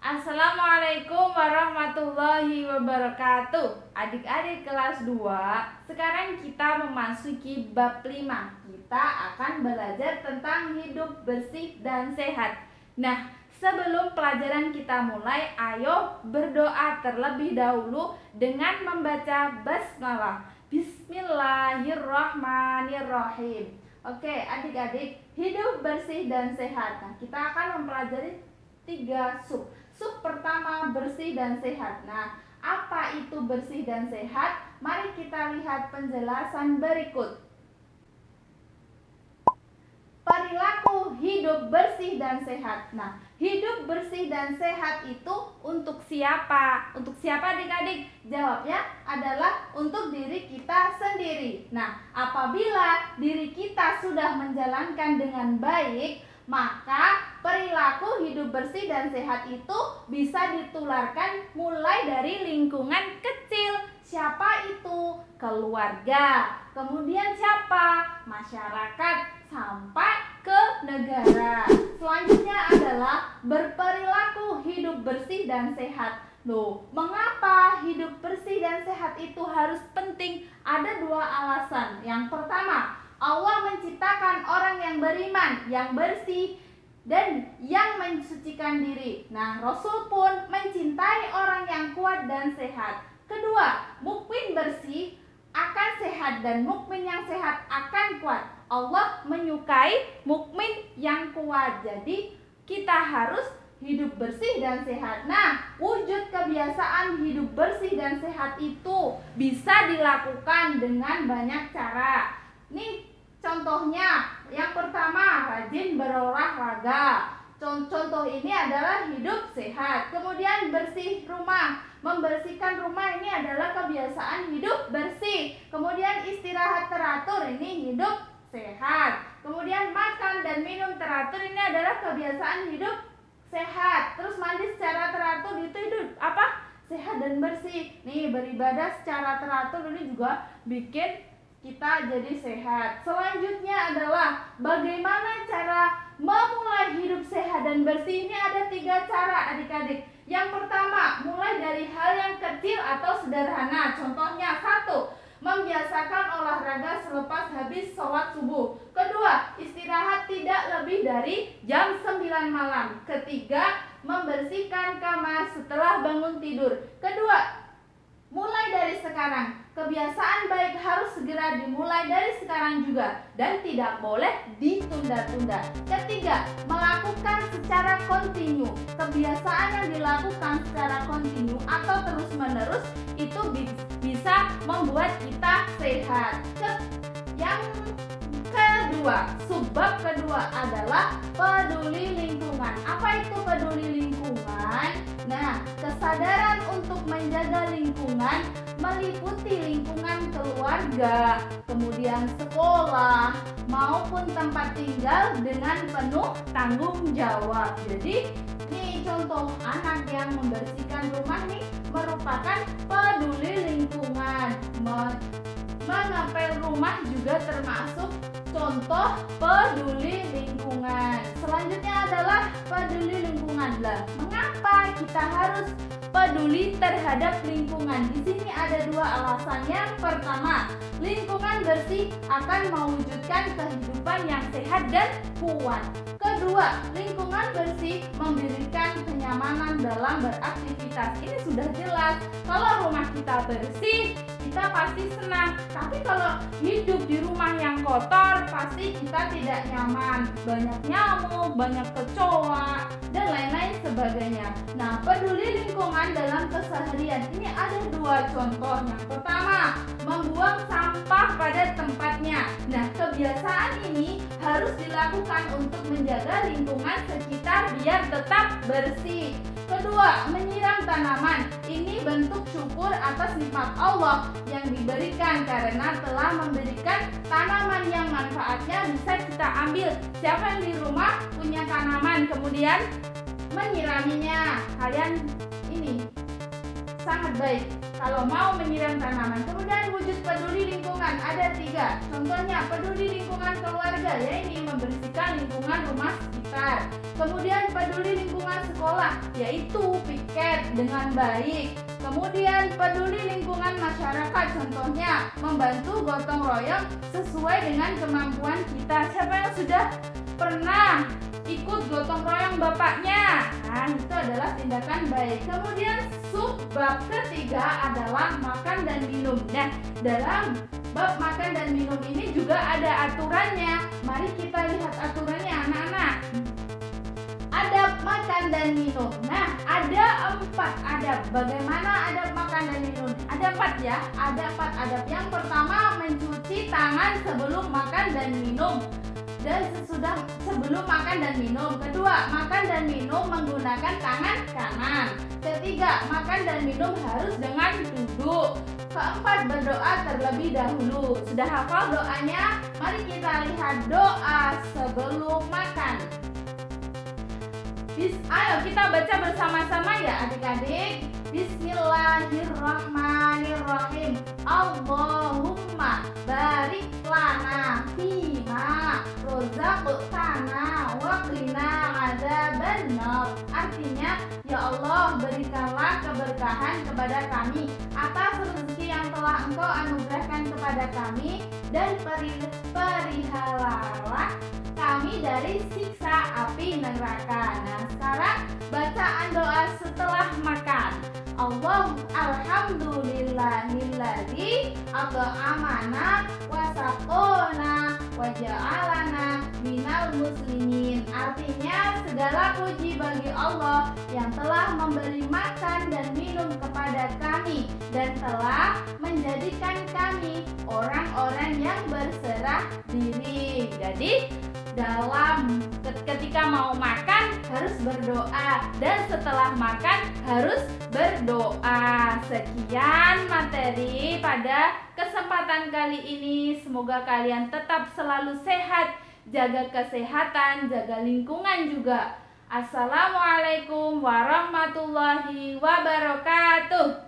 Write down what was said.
Assalamualaikum warahmatullahi wabarakatuh. Adik-adik kelas 2, sekarang kita memasuki bab 5. Kita akan belajar tentang hidup bersih dan sehat. Nah, sebelum pelajaran kita mulai, ayo berdoa terlebih dahulu dengan membaca basmalah. Bismillahirrahmanirrahim. Oke, adik-adik, hidup bersih dan sehat. Nah, kita akan mempelajari 3 sub. Sub pertama, bersih dan sehat. Nah, apa itu bersih dan sehat? Mari kita lihat penjelasan berikut. Perilaku hidup bersih dan sehat. Nah, hidup bersih dan sehat itu untuk siapa? Untuk siapa adik-adik? Jawabnya adalah untuk diri kita sendiri. Nah, apabila diri kita sudah menjalankan dengan baik, maka perilaku hidup bersih dan sehat itu bisa ditularkan mulai dari lingkungan kecil. Siapa itu? Keluarga. Kemudian siapa? Masyarakat, sampai ke negara. Selanjutnya adalah berperilaku hidup bersih dan sehat. Loh, mengapa hidup bersih dan sehat itu harus penting? Ada 2 alasan. Yang pertama, Allah menciptakan orang yang beriman, yang bersih, dan yang mensucikan diri. Nah, Rasul pun mencintai orang yang kuat dan sehat. Kedua, mukmin bersih akan sehat dan mukmin yang sehat akan kuat. Allah menyukai mukmin yang kuat. Jadi, kita harus hidup bersih dan sehat. Nah, wujud kebiasaan hidup bersih dan sehat itu bisa dilakukan dengan banyak cara. Nih contohnya, yang pertama, rajin berolahraga. Contoh ini adalah hidup sehat. Kemudian bersih rumah. Membersihkan rumah ini adalah kebiasaan hidup bersih. Kemudian istirahat teratur, ini hidup sehat. Kemudian makan dan minum teratur, ini adalah kebiasaan hidup sehat. Terus mandi secara teratur, itu hidup apa? Sehat dan bersih. Nih, beribadah secara teratur ini juga bikin kita jadi sehat. Selanjutnya adalah bagaimana cara memulai hidup sehat dan bersih. Ini ada 3 cara adik-adik. Yang pertama, mulai dari hal yang kecil atau sederhana. Contohnya, 1, membiasakan olahraga selepas habis sholat subuh. Kedua, istirahat tidak lebih dari jam 9 malam. Ketiga, membersihkan kamar setelah bangun tidur. Kedua, mulai dari sekarang. Kebiasaan baik harus segera dimulai dari sekarang juga dan tidak boleh ditunda-tunda. Ketiga, melakukan secara kontinu. Kebiasaan yang dilakukan secara kontinu atau terus-menerus itu bisa membuat kita sehat. Yang kedua, subbab kedua adalah peduli lingkungan. Apa itu peduli lingkungan? Nah, kesadaran untuk menjaga lingkungan meliputi lingkungan keluarga, kemudian sekolah, maupun tempat tinggal dengan penuh tanggung jawab. Jadi, ini contoh anak yang membersihkan rumah nih merupakan peduli lingkungan. Mengepel rumah juga termasuk contoh peduli lingkungan. Selanjutnya adalah peduli lingkungan. Lah, mengapa kita harus peduli terhadap lingkungan? Di sini ada 2 alasan. Yang pertama, lingkungan bersih akan mewujudkan kehidupan yang sehat dan kuat. Kedua, lingkungan bersih memberikan kenyamanan dalam beraktivitas. Ini sudah jelas. Kalau rumah kita bersih, kita pasti senang. Tapi kalau hidup di rumah yang kotor, pasti kita tidak nyaman. Banyak nyamuk, banyak kecoa, dan lain-lain sebagainya. Nah, peduli lingkungan dalam keseharian ini ada 2 contoh. Yang pertama, membuang sampah pada tempatnya. Nah, kebiasaan ini harus dilakukan untuk menjaga lingkungan sekitar biar tetap bersih. Kedua, menyiram tanaman. Ini bentuk syukur atas nikmat Allah yang diberikan karena telah memberikan tanaman yang manfaatnya bisa kita ambil. Siapa yang di rumah punya tanaman kemudian menyiraminya? Kalian ini sangat baik. Kalau mau menyiram tanaman. Kemudian wujud peduli lingkungan ada 3. Contohnya peduli lingkungan keluarga, yaitu membersihkan lingkungan rumah sekitar. Kemudian peduli lingkungan sekolah, yaitu piket dengan baik. Kemudian peduli lingkungan masyarakat, contohnya membantu gotong royong sesuai dengan kemampuan kita. Siapa yang sudah pernah ikut gotong royong bapaknya? Nah, itu adalah tindakan baik. Kemudian subbab ketiga adalah makan dan minum. Nah, dalam bab makan dan minum ini juga ada aturannya. Mari kita lihat aturannya, anak-anak. Adab makan dan minum. Nah, ada 4 adab. Bagaimana adab makan dan minum? Ada 4 ya. Ada 4 adab. Yang pertama, mencuci tangan sebelum makan dan minum dan sebelum makan dan minum. Kedua, makan dan minum menggunakan tangan kanan. Ketiga, makan dan minum harus dengan duduk. Keempat, berdoa terlebih dahulu. Sudah hafal doanya? Mari kita lihat doa sebelum makan. Ayo kita baca bersama-sama ya adik-adik. Bismillahirrahmanirrahim. Allahumma barik lana fima rozaqtana wa qina adzabannar. Artinya, ya Allah, berikanlah keberkahan kepada kami atas rezeki yang telah Engkau anugerahkan kepada kami, dan perihalalah kami dari siksa api neraka. Nah, sekarang bacaan doa setelah makan. Alhamdulillahilladzi at'amana wa saqona wa ja'alana minal muslimin. Artinya, segala puji bagi Allah yang telah memberi makan dan minum kepada kami dan telah menjadikan kami orang-orang yang berserah diri. Jadi, ketika mau makan harus berdoa, dan setelah makan harus berdoa. Sekian materi pada kesempatan kali ini. Semoga kalian tetap selalu sehat, jaga kesehatan, jaga lingkungan juga. Assalamualaikum warahmatullahi wabarakatuh.